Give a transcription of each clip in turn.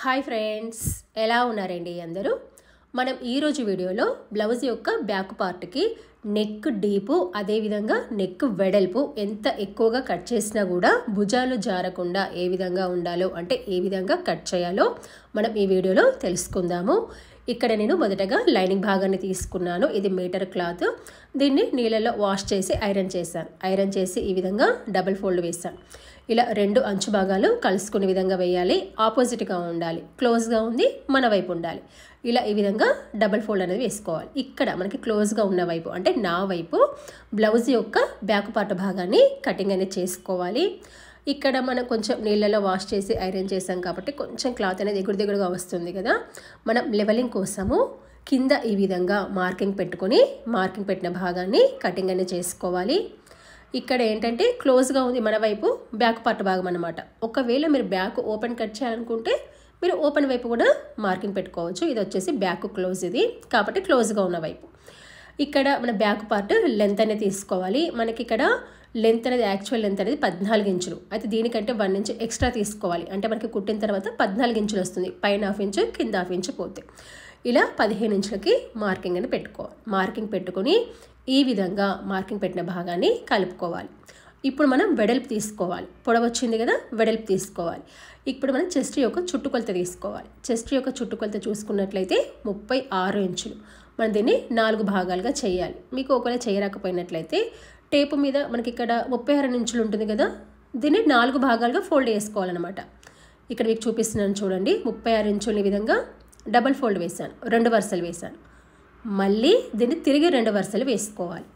Hi friends, ఎలా ఉన్నారండి అందరూ? మనం ఈరోజు వీడియోలో బ్లౌజ్ యొక్క బ్యాక్ పార్ట్కి నెక్ డీపు, అదేవిధంగా నెక్ వెడల్పు ఎంత ఎక్కువగా కట్ చేసినా కూడా భుజాలు జారకుండా ఏ విధంగా ఉండాలో, అంటే ఏ విధంగా కట్ చేయాలో మనం ఈ వీడియోలో తెలుసుకుందాము. ఇక్కడ నేను మొదటగా లైనింగ్ భాగాన్ని తీసుకున్నాను. ఇది మీటర్ క్లాత్. దీన్ని నీళ్ళలో వాష్ చేసి ఐరన్ చేశాను. ఐరన్ చేసి ఈ విధంగా డబుల్ ఫోల్డ్ వేశాను. ఇలా రెండు అంచు భాగాలు కలుసుకునే విధంగా వేయాలి. ఆపోజిట్గా ఉండాలి, క్లోజ్గా ఉంది మన వైపు ఉండాలి. ఇలా ఈ విధంగా డబుల్ ఫోల్డ్ అనేది వేసుకోవాలి. ఇక్కడ మనకి క్లోజ్గా ఉన్న వైపు, అంటే నా వైపు బ్లౌజ్ యొక్క బ్యాక్ పార్ట్ భాగాన్ని కటింగ్ అనేది చేసుకోవాలి. ఇక్కడ మనం కొంచెం నీళ్ళలో వాష్ చేసి ఐరన్ చేసాం కాబట్టి కొంచెం క్లాత్ అనేది ఎగురుదిగురుగా వస్తుంది కదా. మనం లెవెలింగ్ కోసము కింద ఈ విధంగా మార్కింగ్ పెట్టుకొని, మార్కింగ్ పెట్టిన భాగాన్ని కటింగ్ అనేది చేసుకోవాలి. ఇక్కడ ఏంటంటే క్లోజ్గా ఉంది మన వైపు బ్యాక్ పార్ట్ భాగం అనమాట. ఒకవేళ మీరు బ్యాక్ ఓపెన్ కట్ చేయాలనుకుంటే మీరు ఓపెన్ వైపు కూడా మార్కింగ్ పెట్టుకోవచ్చు. ఇది వచ్చేసి బ్యాక్ క్లోజ్, ఇది కాబట్టి క్లోజ్గా ఉన్న వైపు. ఇక్కడ మన బ్యాక్ పార్ట్ లెంత్ అనేది తీసుకోవాలి. మనకి ఇక్కడ లెంత్ అనేది యాక్చువల్ లెంత్ అనేది 14 ఇంచులు. అయితే దీనికంటే 1 ఇంచ్ ఎక్స్ట్రా తీసుకోవాలి. అంటే మనకి కుట్టిన తర్వాత 14 ఇంచులు వస్తుంది. పైన హాఫ్ ఇంచు, కింద హాఫ్ ఇంచు పోతే ఇలా 15 ఇంచులకి మార్కింగ్ అని పెట్టుకోవాలి. మార్కింగ్ పెట్టుకొని ఈ విధంగా మార్కింగ్ పెట్టిన భాగాన్ని కలుపుకోవాలి. ఇప్పుడు మనం వెడల్పు తీసుకోవాలి. పొడవు వచ్చింది కదా, వెడల్పు తీసుకోవాలి. ఇప్పుడు మనం చెస్ట్ యొక్క చుట్టుకొలత తీసుకోవాలి. చెస్ట్ యొక్క చుట్టుకొలత చూసుకున్నట్లయితే 36 ఇంచులు. మనం దీన్ని 4 భాగాలుగా చేయాలి. మీకు ఒకవేళ చేయరాకపోయినట్లయితే టేపు మీద మనకి ఇక్కడ 36 ఇంచులు ఉంటుంది కదా, దీన్ని 4 భాగాలుగా ఫోల్డ్ చేసుకోవాలన్నమాట. ఇక్కడ మీకు చూపిస్తున్నాను చూడండి. 36 ఇంచులు ఈ విధంగా డబల్ ఫోల్డ్ వేసాను, 2 వరుసలు వేసాను. మళ్ళీ దీన్ని తిరిగి 2 వరుసలు వేసుకోవాలి.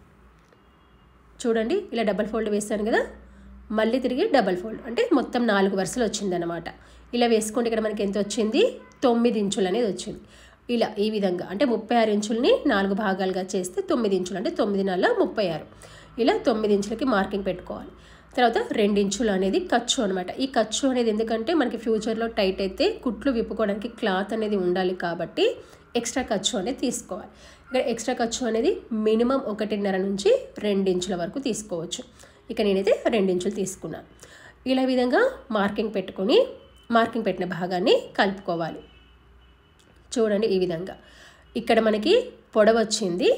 చూడండి, ఇలా డబల్ ఫోల్డ్ వేసాను కదా, మళ్ళీ తిరిగి డబల్ ఫోల్డ్, అంటే మొత్తం 4 వరుసలు వచ్చిందనమాట. ఇలా వేసుకుంటే ఇక్కడ మనకి ఎంత వచ్చింది, 9 ఇంచులు అనేది వచ్చింది. ఇలా ఈ విధంగా అంటే 36 ఇంచులని 4 భాగాలుగా చేస్తే 9 ఇంచులు, అంటే 9 4 36. ఇలా 9 ఇంచులకి మార్కింగ్ పెట్టుకోవాలి. తర్వాత 2 ఇంచులు అనేది ఖర్చు అనమాట. ఈ ఖర్చు అనేది ఎందుకంటే మనకి ఫ్యూచర్లో టైట్ అయితే కుట్లు విప్పుకోవడానికి క్లాత్ అనేది ఉండాలి కాబట్టి ఎక్స్ట్రా ఖర్చు అనేది తీసుకోవాలి. ఇక్కడ ఎక్స్ట్రా ఖర్చు అనేది మినిమం 1.5 నుంచి 2 ఇంచుల వరకు తీసుకోవచ్చు. ఇక నేనైతే 2 ఇంచులు తీసుకున్నాను. ఇలా విధంగా మార్కింగ్ పెట్టుకొని మార్కింగ్ పెట్టిన భాగాన్ని కలుపుకోవాలి. చూడండి, ఈ విధంగా ఇక్కడ మనకి పొడవు వచ్చింది,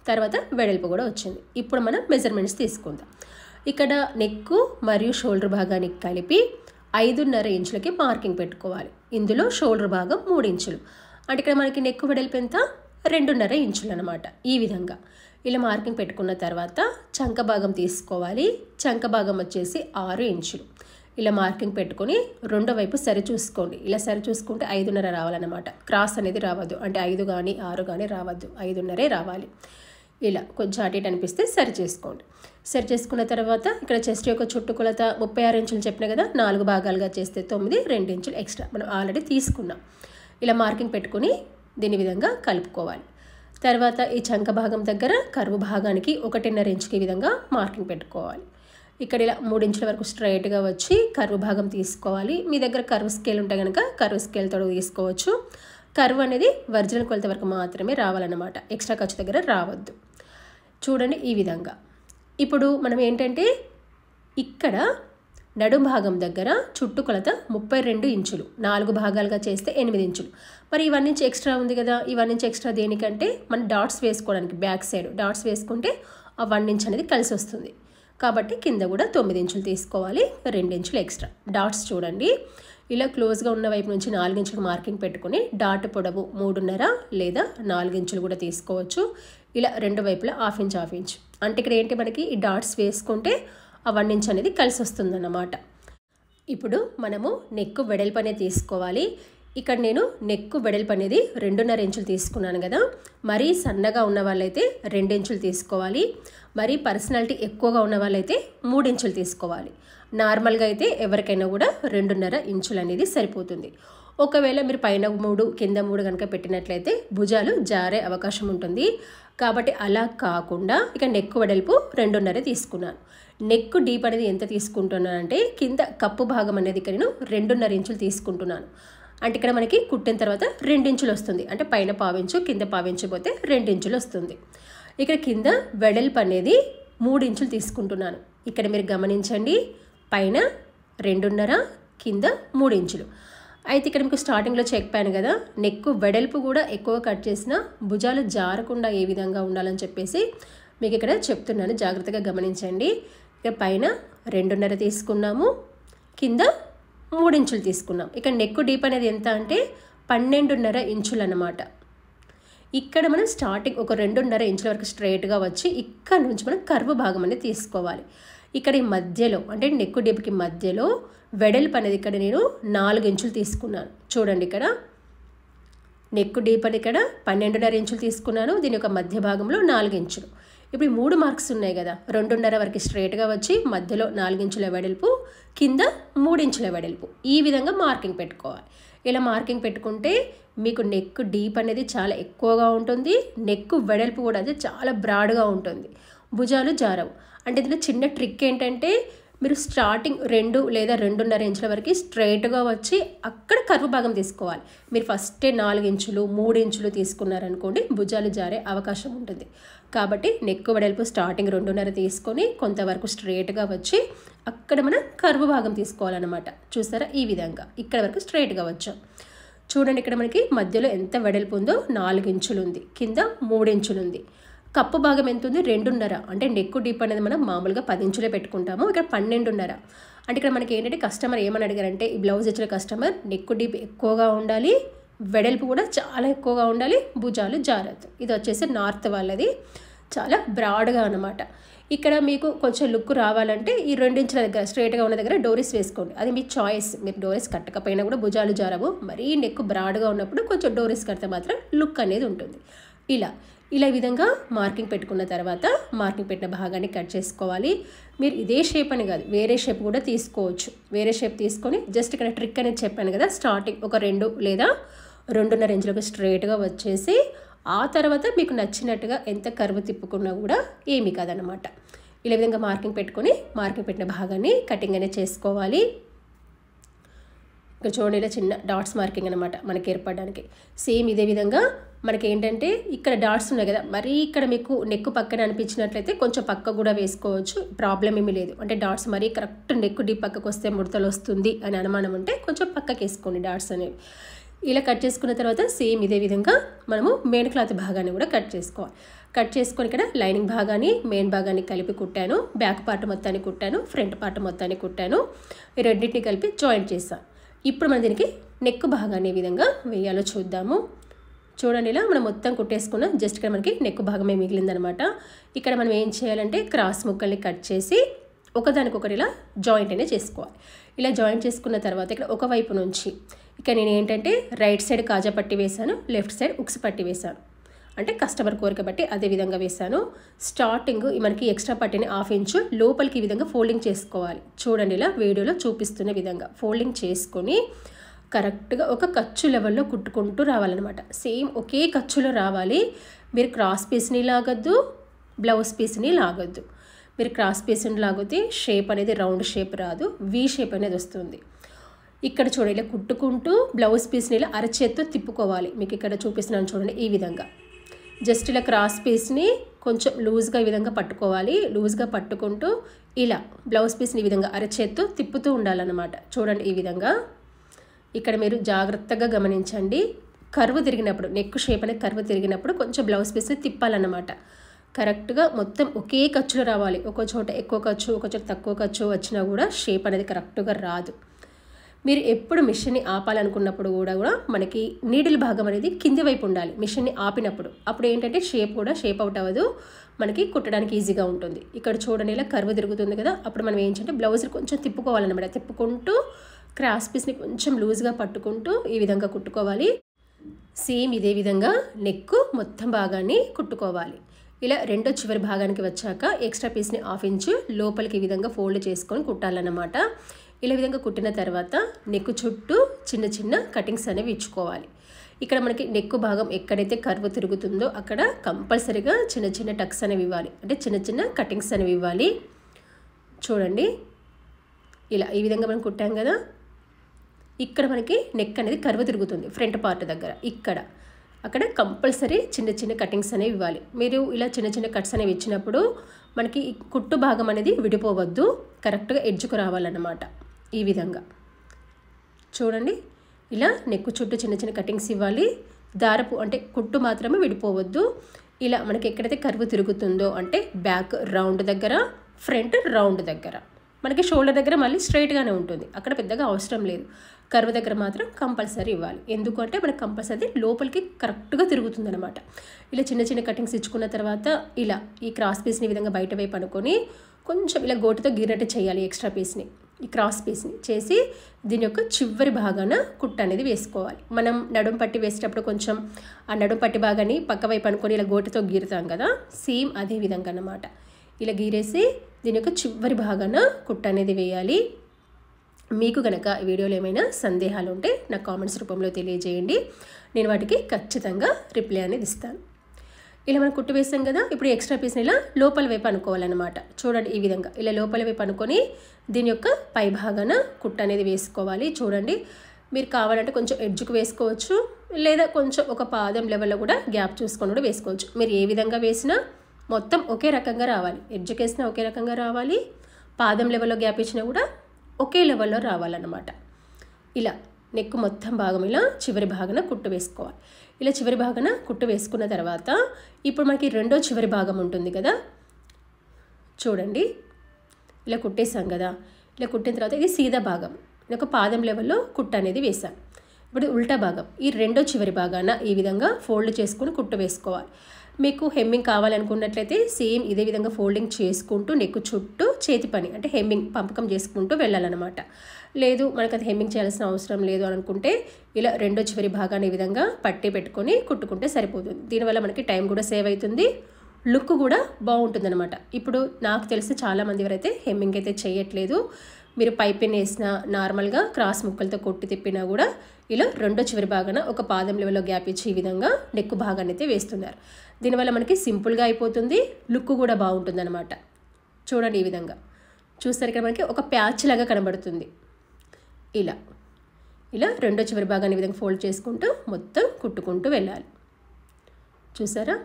తర్వాత వెడల్పు కూడా వచ్చింది. ఇప్పుడు మనం మెజర్మెంట్స్ తీసుకుందాం. ఇక్కడ నెక్ మరియు షోల్డర్ భాగానికి కలిపి 5.5 ఇంచులకి మార్కింగ్ పెట్టుకోవాలి. ఇందులో షోల్డర్ భాగం 3 ఇంచులు, అంటే ఇక్కడ మనకి నెక్ వెడల్పు ఎంత, 2.5 ఇంచులు అనమాట. ఈ విధంగా ఇలా మార్కింగ్ పెట్టుకున్న తర్వాత చంక భాగం తీసుకోవాలి. చంక భాగం వచ్చేసి 6 ఇంచులు. ఇలా మార్కింగ్ పెట్టుకొని రెండో వైపు సరి చూసుకోండి. ఇలా సరి చూసుకుంటే 5.5 రావాలన్నమాట. క్రాస్ అనేది రావద్దు, అంటే 5 కానీ 6 కానీ రావద్దు, 5.5 రావాలి. ఇలా కొంచెం అటు ఇటు అనిపిస్తే సరి చేసుకోండి. సరి చేసుకున్న తర్వాత ఇక్కడ చెస్ట్ యొక్క చుట్టుకొలత 36 ఇంచులు చెప్పిన కదా, 4 భాగాలుగా చేస్తే 9, 2 ఇంచులు ఎక్స్ట్రా మనం ఆల్రెడీ తీసుకున్నాం. ఇలా మార్కింగ్ పెట్టుకుని దీని విధంగా కలుపుకోవాలి. తర్వాత ఈ చంక భాగం దగ్గర కర్వ్ భాగానికి 1.5 ఇంచుకి ఈ విధంగా మార్కింగ్ పెట్టుకోవాలి. ఇక్కడ ఇలా 3 ఇంచుల వరకు స్ట్రైట్గా వచ్చి కర్వ్ భాగం తీసుకోవాలి. మీ దగ్గర కర్వ్ స్కేల్ ఉంటే కనుక కర్వ్ స్కేల్తో తీసుకోవచ్చు. కర్వ్ అనేది ఒరిజినల్ కొలత వరకు మాత్రమే రావాలన్నమాట, ఎక్స్ట్రా ఖర్చు దగ్గర రావద్దు. చూడండి, ఈ విధంగా. ఇప్పుడు మనం ఏంటంటే ఇక్కడ నడుం భాగం దగ్గర చుట్టుకొలత 32 ఇంచులు, 4 భాగాలుగా చేస్తే 8 ఇంచులు. మరి ఈ 1 ఇంచ్ ఎక్స్ట్రా ఉంది కదా, ఈ 1 ఇంచ్ ఎక్స్ట్రా దేనికంటే మనం డాట్స్ వేసుకోవడానికి, బ్యాక్ సైడ్ డాట్స్ వేసుకుంటే ఆ 1 ఇంచ్ అనేది కలిసి వస్తుంది. కాబట్టి కింద కూడా 9 ఇంచులు తీసుకోవాలి, 2 ఇంచులు ఎక్స్ట్రా. డాట్స్ చూడండి, ఇలా క్లోజ్గా ఉన్న వైపు నుంచి 4 ఇంచులు మార్కింగ్ పెట్టుకుని డాట్ పొడవు 3.5 లేదా 4 ఇంచులు కూడా తీసుకోవచ్చు. ఇలా రెండు వైపులా హాఫ్ ఇంచ్, అంటే ఇక్కడ ఏంటి మనకి ఈ డాట్స్ వేసుకుంటే ఆ 1 ఇంచ్ అనేది కలిసి వస్తుందన్నమాట. ఇప్పుడు మనము నెక్ వెడల్పు అనేది తీసుకోవాలి. ఇక్కడ నేను నెక్ వెడల్పు అనేది 2.5 ఇంచులు తీసుకున్నాను కదా. మరీ సన్నగా ఉన్న వాళ్ళైతే 2 ఇంచులు తీసుకోవాలి. మరీ పర్సనాలిటీ ఎక్కువగా ఉన్న వాళ్ళైతే 3 ఇంచులు తీసుకోవాలి. నార్మల్గా అయితే ఎవరికైనా కూడా 2.5 ఇంచులు అనేది సరిపోతుంది. ఒకవేళ మీరు పైన 3 కింద 3 కనుక పెట్టినట్లయితే భుజాలు జారే అవకాశం ఉంటుంది. కాబట్టి అలా కాకుండా ఇక నెక్ వెడల్పు 2.5 తీసుకున్నాను. నెక్ డీప్ అనేది ఎంత తీసుకుంటున్నానంటే కింద కప్పు భాగం అనేది ఇక్కడ నేను 2.5 ఇంచులు తీసుకుంటున్నాను. అంటే ఇక్కడ మనకి కుట్టిన తర్వాత 2 ఇంచులు వస్తుంది, అంటే పైన పావించు కింద పావించు పోతే 2 ఇంచులు వస్తుంది. ఇక్కడ కింద వెడల్పు అనేది 3 ఇంచులు తీసుకుంటున్నాను. ఇక్కడ మీరు గమనించండి, పైన 2.5, కింద 3 ఇంచులు. అయితే ఇక్కడ మీకు స్టార్టింగ్లో చెప్పాను కదా, నెక్ వెడల్పు కూడా ఎక్కువ కట్ చేసిన భుజాలు జారకుండా ఏ విధంగా ఉండాలని చెప్పేసి మీకు ఇక్కడ చెప్తున్నాను, జాగ్రత్తగా గమనించండి. ఇక్కడ పైన 2.5 తీసుకున్నాము, కింద 3 ఇంచులు తీసుకున్నాం. ఇక్కడ నెక్ డీప్ అనేది ఎంత అంటే 12.5 ఇంచులు అన్నమాట. ఇక్కడ మనం స్టార్టింగ్ ఒక 2.5 ఇంచుల వరకు స్ట్రైట్గా వచ్చి ఇక్కడ నుంచి మనం కర్వ్ భాగం అనేది తీసుకోవాలి. ఇక్కడ ఈ మధ్యలో అంటే నెక్ డీప్కి మధ్యలో వెడల్పు అనేది ఇక్కడ నేను 4 ఇంచులు తీసుకున్నాను. చూడండి, ఇక్కడ నెక్ డీప్ అని ఇక్కడ 12.5 ఇంచులు తీసుకున్నాను, దీని యొక్క మధ్య భాగంలో 4 ఇంచులు. ఇప్పుడు ఈ 3 మార్క్స్ ఉన్నాయి కదా, 2.5 వరకు స్ట్రైట్గా వచ్చి మధ్యలో 4 ఇంచుల వెడల్పు, కింద 3 ఇంచుల వెడల్పు, ఈ విధంగా మార్కింగ్ పెట్టుకోవాలి. ఇలా మార్కింగ్ పెట్టుకుంటే మీకు నెక్ డీప్ అనేది చాలా ఎక్కువగా ఉంటుంది, నెక్ వెడల్పు కూడా అది చాలా బ్రాడ్గా ఉంటుంది, భుజాలు జారవు. అంటే ఇందులో చిన్న ట్రిక్ ఏంటంటే మీరు స్టార్టింగ్ 2 లేదా 2.5 ఇంచుల వరకు స్ట్రైట్గా వచ్చి అక్కడ కర్వ్ భాగం తీసుకోవాలి. మీరు ఫస్టే 4 ఇంచులు 3 ఇంచులు తీసుకున్నారనుకోండి, భుజాలు జారే అవకాశం ఉంటుంది. కాబట్టి నెక్ వెడల్పు స్టార్టింగ్ 2.5 తీసుకొని కొంతవరకు స్ట్రైట్గా వచ్చి అక్కడ మనం కర్వ్ భాగం తీసుకోవాలన్నమాట. చూసారా, ఈ విధంగా ఇక్కడ వరకు స్ట్రైట్గా వచ్చాం. చూడండి, ఇక్కడ మనకి మధ్యలో ఎంత వెడల్పు ఉందో 4 ఇంచులు ఉంది, కింద 3 ఇంచులు ఉంది. కప్పు భాగం ఎంత ఉంది? 2.5. అంటే నెక్ డీప్ అనేది మనం మామూలుగా 10 ఇంచులే పెట్టుకుంటాము, ఇక్కడ 12.5. అంటే ఇక్కడ మనకి ఏంటంటే కస్టమర్ ఏమని అడిగారంటే, ఈ బ్లౌజ్ ఇచ్చిన కస్టమర్ నెక్ డీప్ ఎక్కువగా ఉండాలి, వెడల్పు కూడా చాలా ఎక్కువగా ఉండాలి, భుజాలు జారద్దు. ఇది వచ్చేసి నార్త్ వాళ్ళది, చాలా బ్రాడ్గా అన్నమాట. ఇక్కడ మీకు కొంచెం లుక్ రావాలంటే ఈ 2 ఇంచుల దగ్గర స్ట్రైట్గా ఉన్న దగ్గర డోరీస్ వేసుకోండి, అది మీ చాయిస్. మీరు డోరీస్ కట్టకపోయినా కూడా భుజాలు జారవు, మరీ నెక్ బ్రాడ్గా ఉన్నప్పుడు కొంచెం డోరీస్ కడితే మాత్రం లుక్ అనేది ఉంటుంది. ఇలా ఈ విధంగా మార్కింగ్ పెట్టుకున్న తర్వాత మార్కింగ్ పెట్టిన భాగాన్ని కట్ చేసుకోవాలి. మీరు ఇదే షేప్ అని కాదు, వేరే షేప్ కూడా తీసుకోవచ్చు. వేరే షేప్ తీసుకొని జస్ట్ ఇక్కడ ట్రిక్ అనేది చెప్పాను కదా, స్టార్టింగ్ ఒక 2 లేదా 2.5 ఇంచులకు స్ట్రైట్గా వచ్చేసి ఆ తర్వాత మీకు నచ్చినట్టుగా ఎంత కర్వ్ తిప్పుకున్నా కూడా ఏమీ కాదనమాట. ఈ విధంగా మార్కింగ్ పెట్టుకొని మార్కింగ్ పెట్టిన భాగాన్ని కటింగ్ అనేది చేసుకోవాలి. ఇక్కడ చూడండి, ఇలా చిన్న డాట్స్ మార్కింగ్ అనమాట మనకి ఏర్పడడానికి. సేమ్ ఇదే విధంగా మనకి ఏంటంటే ఇక్కడ డాట్స్ ఉన్నాయి కదా, మరీ ఇక్కడ మీకు నెక్ పక్కన అనిపించినట్లయితే కొంచెం పక్క కూడా వేసుకోవచ్చు, ప్రాబ్లం ఏమీ లేదు. అంటే డాట్స్ మరీ కరెక్ట్ నెక్ డీప్ పక్కకు వస్తే ముడతలు వస్తుంది అని అనుమానం ఉంటే కొంచెం పక్కకి వేసుకోండి డాట్స్ అనేవి. ఇలా కట్ చేసుకున్న తర్వాత సేమ్ ఇదే విధంగా మనము మెయిన్ క్లాత్ భాగాన్ని కూడా కట్ చేసుకోవాలి. కట్ చేసుకొని ఇక్కడ లైనింగ్ భాగాన్ని మెయిన్ భాగాన్ని కలిపి కుట్టాను, బ్యాక్ పార్ట్ మొత్తాన్ని కుట్టాను, ఫ్రంట్ పార్ట్ మొత్తాన్ని కుట్టాను, ఈ రెండింటిని కలిపి జాయింట్ చేస్తాను. ఇప్పుడు మనం దీనికి నెక్ భాగాన్ని ఏ విధంగా వేయాలో చూద్దాము. చూడండి, ఇలా మనం మొత్తం కుట్టేసుకున్నాం, జస్ట్ ఇక్కడ మనకి నెక్ భాగమే మిగిలిందనమాట. ఇక్కడ మనం ఏం చేయాలంటే క్రాస్ ముక్కల్ని కట్ చేసి ఒకదానికొకటి ఇలా జాయింట్ అనేది చేసుకోవాలి. ఇలా జాయింట్ చేసుకున్న తర్వాత ఇక్కడ ఒకవైపు నుంచి ఇక్కడ నేను ఏంటంటే రైట్ సైడ్ కాజా పట్టి వేశాను, లెఫ్ట్ సైడ్ ఉక్స్ పట్టి వేశాను. అంటే కస్టమర్ కోరిక బట్టి అదే విధంగా వేశాను. స్టార్టింగ్ మనకి ఎక్స్ట్రా పట్టిని 1/2 ఇంచు లోపలికి ఈ విధంగా ఫోల్డింగ్ చేసుకోవాలి. చూడండి, ఇలా వీడియోలో చూపిస్తున్న విధంగా ఫోల్డింగ్ చేసుకొని కరెక్ట్గా ఒక ఖర్చు లెవెల్లో కుట్టుకుంటూ రావాలన్నమాట. సేమ్ ఒకే ఖర్చులో రావాలి. మీరు క్రాస్ పీస్ని లాగొద్దు, బ్లౌజ్ పీస్ని లాగొద్దు. మీరు క్రాస్ పీస్ని లాగితే షేప్ అనేది రౌండ్ షేప్ రాదు, వీ షేప్ అనేది వస్తుంది. ఇక్కడ చూడండి, ఇలా కుట్టుకుంటూ బ్లౌజ్ పీస్ని ఇలా అరచేత్తో తిప్పుకోవాలి. మీకు ఇక్కడ చూపిస్తున్నాను చూడండి, ఈ విధంగా జస్ట్ ఇలా క్రాస్ పీస్ని కొంచెం లూజ్గా ఈ విధంగా పట్టుకోవాలి. లూజ్గా పట్టుకుంటూ ఇలా బ్లౌజ్ పీస్ని ఈ విధంగా అరచేత్తో తిప్పుతూ ఉండాలన్నమాట. చూడండి, ఈ విధంగా ఇక్కడ మీరు జాగ్రత్తగా గమనించండి. కర్వ్ తిరిగినప్పుడు నెక్ షేప్ అనేది కర్వ్ తిరిగినప్పుడు కొంచెం బ్లౌజ్ పీస్ని తిప్పాలన్నమాట. కరెక్ట్గా మొత్తం ఒకే ఖర్చులో రావాలి. ఒక చోట ఎక్కువ ఖర్చు, ఒక చోట తక్కువ ఖర్చు వచ్చినా కూడా షేప్ అనేది కరెక్ట్గా రాదు. మీరు ఎప్పుడు మిషన్ని ఆపాలనుకున్నప్పుడు కూడా మనకి నీడిల్ భాగం అనేది కింది వైపు ఉండాలి మిషన్ని ఆపినప్పుడు. అప్పుడు ఏంటంటే షేప్ కూడా షేప్ అవుట్ అవ్వదు, మనకి కుట్టడానికి ఈజీగా ఉంటుంది. ఇక్కడ చూడండి, ఇలా కర్వ్ తిరుగుతుంది కదా, అప్పుడు మనం ఏంటంటే బ్లౌజ్ కొంచెం తిప్పుకోవాలన్నమాట. తిప్పుకుంటూ క్రాస్ పీస్ని కొంచెం లూజ్గా పట్టుకుంటూ ఈ విధంగా కుట్టుకోవాలి. సేమ్ ఇదే విధంగా నెక్ మొత్తం భాగాన్ని కుట్టుకోవాలి. ఇలా రెండో చివరి భాగానికి వచ్చాక ఎక్స్ట్రా పీస్ని 1/2 ఇంచు లోపలికి ఈ విధంగా ఫోల్డ్ చేసుకొని కుట్టాలన్నమాట. ఇలా విధంగా కుట్టిన తర్వాత నెక్ చుట్టూ చిన్న చిన్న కటింగ్స్ అనేవి ఇచ్చుకోవాలి. ఇక్కడ మనకి నెక్ భాగం ఎక్కడైతే కర్వ్ తిరుగుతుందో అక్కడ కంపల్సరీగా చిన్న చిన్న టక్స్ అనేవి ఇవ్వాలి, అంటే చిన్న చిన్న కటింగ్స్ అనేవి ఇవ్వాలి. చూడండి, ఇలా ఈ విధంగా మనం కుట్టాం కదా, ఇక్కడ మనకి నెక్ అనేది కర్వ్ తిరుగుతుంది ఫ్రంట్ పార్ట్ దగ్గర, అక్కడ కంపల్సరీ చిన్న చిన్న కటింగ్స్ అనేవి ఇవ్వాలి. మీరు ఇలా చిన్న చిన్న కట్స్ అనేవి ఇచ్చినప్పుడు మనకి ఈ కుట్టు భాగం అనేది విడిపోవద్దు, కరెక్ట్గా ఎడ్జ్కు రావాలన్నమాట. ఈ విధంగా చూడండి, ఇలా నెక్ చుట్టూ చిన్న చిన్న కటింగ్స్ ఇవ్వాలి. దారపు అంటే కుట్టు మాత్రమే విడిపోవద్దు. ఇలా మనకి ఎక్కడైతే కర్వ్ తిరుగుతుందో అంటే బ్యాక్ రౌండ్ దగ్గర, ఫ్రంట్ రౌండ్ దగ్గర, మనకి షోల్డర్ దగ్గర మళ్ళీ స్ట్రైట్గానే ఉంటుంది, అక్కడ పెద్దగా అవసరం లేదు. కర్వ్ దగ్గర మాత్రం కంపల్సరీ ఇవ్వాలి. ఎందుకంటే మనకు కంపల్సరీ లోపలికి కరెక్ట్గా తిరుగుతుంది అనమాట. ఇలా చిన్న చిన్న కటింగ్స్ ఇచ్చుకున్న తర్వాత ఇలా ఈ క్రాస్ పీస్ని ఈ విధంగా బయట వైపు అనుకొని కొంచెం ఇలా గోటుతో గీరినట్టు చేయాలి. ఎక్స్ట్రా పీస్ని, ఈ క్రాస్ పీస్ని చేసి దీని యొక్క చివరి భాగాన కుట్టు అనేది వేసుకోవాలి. మనం నడుం పట్టి వేసేటప్పుడు కొంచెం ఆ నడుం పట్టి భాగాన్ని పక్క వైపు అనుకొని ఇలా గోటుతో గీరుతాం కదా, సేమ్ అదే విధంగా అన్నమాట. ఇలా గీరేసి దీని యొక్క చివరి భాగాన కుట్టు అనేది వేయాలి. మీకు కనుక ఈ వీడియోలో ఏమైనా సందేహాలు ఉంటే నాకు కామెంట్స్ రూపంలో తెలియజేయండి. నేను వాటికి ఖచ్చితంగా రిప్లై అనేది ఇస్తాను. ఇలా మనం కుట్టు వేసాం కదా, ఇప్పుడు ఎక్స్ట్రా పీస్ని ఇలా లోపల వైపు అనుకోవాలన్నమాట. చూడండి ఈ విధంగా ఇలా లోపల వైపు అనుకొని దీని యొక్క పై భాగాన కుట్టు అనేది వేసుకోవాలి. చూడండి, మీరు కావాలంటే కొంచెం ఎడ్జ్కి వేసుకోవచ్చు, లేదా కొంచెం ఒక పాదం లెవెల్లో కూడా గ్యాప్ చూసుకొని కూడా వేసుకోవచ్చు. మీరు ఏ విధంగా వేసినా మొత్తం ఒకే రకంగా రావాలి. ఎడ్జ్కి వేసినా ఒకే రకంగా రావాలి, పాదం లెవెల్లో గ్యాప్ ఇచ్చినా కూడా ఒకే లెవెల్లో రావాలన్నమాట. ఇలా నెక్ మొత్తం భాగం ఇలా చివరి భాగాన కుట్టు వేసుకోవాలి. ఇలా చివరి భాగాన కుట్టు వేసుకున్న తర్వాత ఇప్పుడు మనకి రెండో చివరి భాగం ఉంటుంది కదా, చూడండి ఇలా కుట్టేసాం కదా. ఇలా కుట్టిన తర్వాత ఇది సీదా భాగం, ఒక పాదం లెవెల్లో కుట్టు అనేది వేసాం. ఇప్పుడు ఉల్టా భాగం, ఈ రెండో చివరి భాగాన ఈ విధంగా ఫోల్డ్ చేసుకుని కుట్టు వేసుకోవాలి. మీకు హెమ్మింగ్ కావాలనుకున్నట్లయితే సేమ్ ఇదే విధంగా ఫోల్డింగ్ చేసుకుంటూ నెక్ చుట్టూ చేతి పని అంటే హెమ్మింగ్ పంపకం చేసుకుంటూ వెళ్ళాలన్నమాట. లేదు మనకు అది హెమ్మింగ్ చేయాల్సిన అవసరం లేదు అని అనుకుంటే ఇలా రెండో చివరి భాగాన్ని ఈ విధంగా పట్టి పెట్టుకొని కుట్టుకుంటే సరిపోతుంది. దీనివల్ల మనకి టైం కూడా సేవ్ అవుతుంది, లుక్ కూడా బాగుంటుందన్నమాట. ఇప్పుడు నాకు తెలిసి చాలామంది ఎవరైతే హెమ్మింగ్ అయితే చేయట్లేదు, మీరు పైపిన్ వేసినా నార్మల్గా క్రాస్ ముక్కలతో కొట్టి తిప్పినా కూడా ఇలా రెండో చివరి భాగాన ఒక పాదం లెవెల్లో గ్యాప్ ఇచ్చి ఈ విధంగా నెక్ భాగాన్ని అయితే వేస్తున్నారు. దీనివల్ల మనకి సింపుల్గా అయిపోతుంది, లుక్ కూడా బాగుంటుంది అనమాట. చూడండి ఈ విధంగా చూస్తారు ఇక్కడ మనకి ఒక ప్యాచ్ లాగా కనబడుతుంది. ఇలా ఇలా రెండో చివరి భాగాన్ని ఈ విధంగా ఫోల్డ్ చేసుకుంటూ మొత్తం కుట్టుకుంటూ వెళ్ళాలి. చూసారా,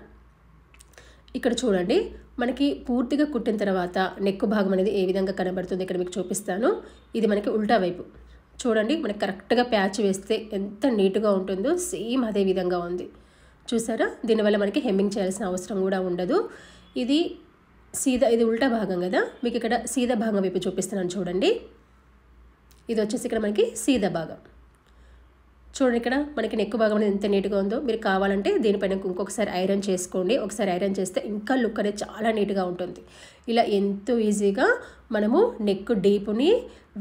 ఇక్కడ చూడండి మనకి పూర్తిగా కుట్టిన తర్వాత నెక్ భాగం అనేది ఏ విధంగా కనబడుతుంది ఇక్కడ మీకు చూపిస్తాను. ఇది మనకి ఉల్టా వైపు చూడండి, మనకి కరెక్ట్గా ప్యాచ్ వేస్తే ఎంత నీట్గా ఉంటుందో సేమ్ అదే విధంగా ఉంది. చూసారా, దీనివల్ల మనకి హెమ్మింగ్ చేయాల్సిన అవసరం కూడా ఉండదు. ఇది సీదా, ఇది ఉల్టా భాగం కదా, మీకు ఇక్కడ సీదా భాగం వైపు చూపిస్తున్నాను చూడండి. ఇది వచ్చేసి ఇక్కడ మనకి సీదా భాగం. చూడండి ఇక్కడ మనకి నెక్ భాగం అనేది ఎంత నీట్గా ఉందో. మీరు కావాలంటే దీనిపైన ఇంకొకసారి ఐరన్ చేసుకోండి. ఒకసారి ఐరన్ చేస్తే ఇంకా లుక్ అనేది చాలా నీట్గా ఉంటుంది. ఇలా ఎంతో ఈజీగా మనము నెక్ డీపుని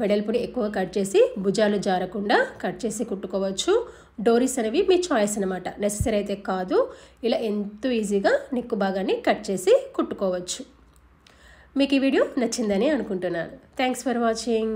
వెడల్పుని ఎక్కువ కట్ చేసి భుజాలు జారకుండా కట్ చేసి కుట్టుకోవచ్చు. డోరీస్ అనేవి మీ చాయిస్ అనమాట, నెసెసరీ అయితే కాదు. ఇలా ఎంతో ఈజీగా నెక్ భాగాన్ని కట్ చేసి కుట్టుకోవచ్చు. మీకు ఈ వీడియో నచ్చిందని అనుకుంటున్నాను. Thanks for watching.